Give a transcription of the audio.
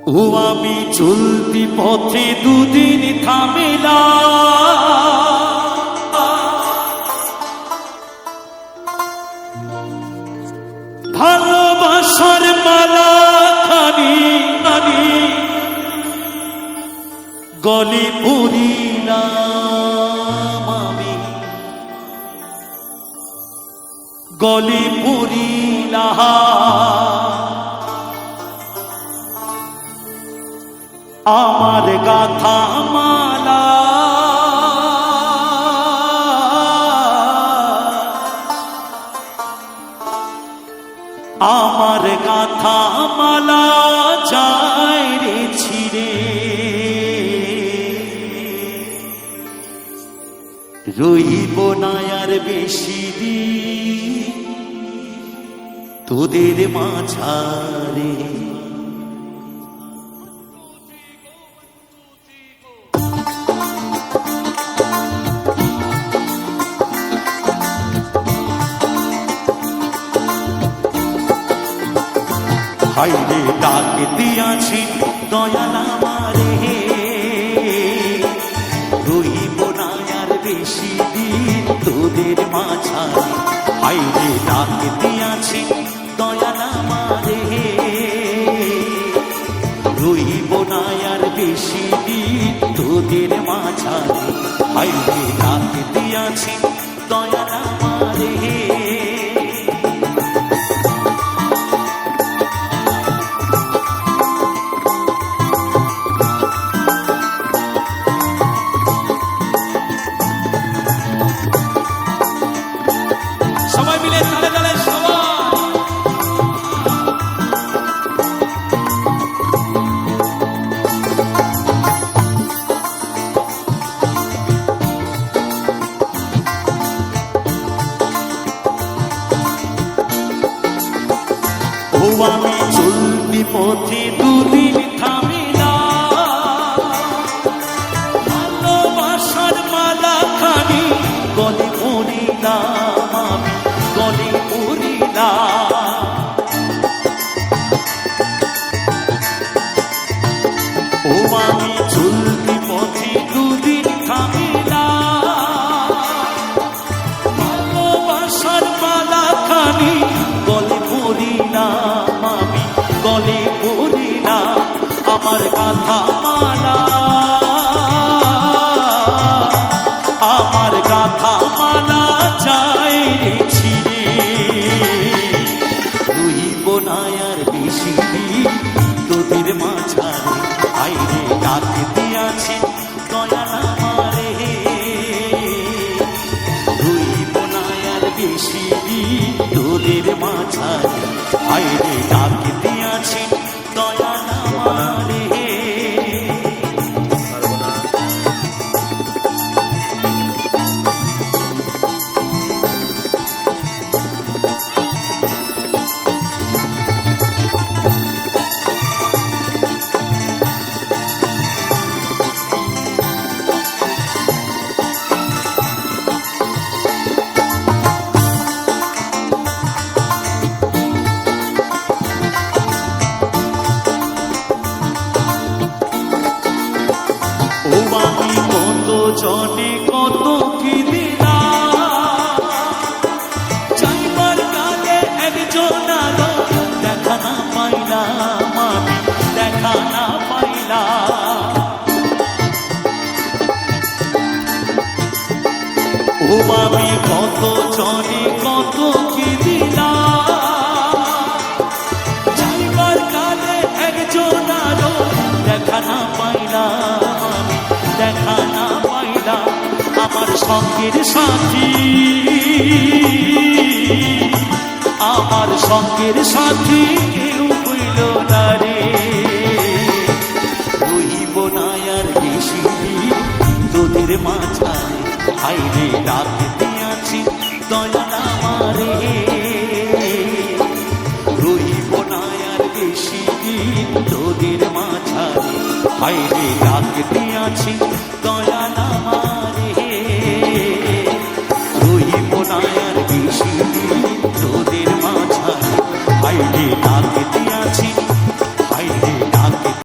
ও আমি চলতি পথে দুদিন থামিলা, ভালোবাসার মালা খানি খানি গলি পুরিলাম আমি, গলি পুরিলাম। আমার গাথা মালা আমার গাথা মালা যায় রে ছিড়ে, রইব না আর বেশি দিন তোদের মাঝারে। হাইরে ডাক দিয়াছি দয়াল আমারে, রইব না আর বেশি দিন তোদের মাঝারে। হাইরে ডাক দিয়াছি দয়াল আমারে, রইব না আর বেশি দিন তোদের মাঝারে। হাইরে ডাক দিয়াছি দয়াল আমারে। সবাই মিলে তালে তালে ও আমি চলতি পথে দুদিন থামিলাম, ভালোবাসার মালা খানি গলে পড়িলাম আমি, গলে পড়িলাম। ও আমি চলতি পথে দুদিন থামিলাম, ভালোবাসার মালা খানি গলে পড়িলাম আমি, গলে পড়িলাম। আমার গাথা মালা আমার গাথা মালা যায় রে ছিড়ে, রইব না আর বেশি দিন তোদের মাঝারে। আইরে ডাক দিয়াছি দয়াল আমারে, রইব না আর বেশি দিন তোদের মাঝারে। আইরে ডাক দিয়াছি দয়াল আমারে। ও আমি কত জনে কত কি দিলাম, চাইবার কালে একজন আলো দেখা না পাইলাম আমি, দেখা না পাইলাম। ও আমি কত জনে কত কি দিলাম, চাইবার কালে একজন আলো দেখা না পাইলাম, দেখা না পাইলাম। আমার সঙ্গের সাথী, আমার সঙ্গের সাথী কেউ হইল না রে, রইব না আর বেশি দিন তোদের মাঝারে। হাইরে ডাক দিয়াছি দয়াল আমারে, রইব না আর বেশি দিন তোদের মাঝারে। হাইরে ডাক দিয়াছি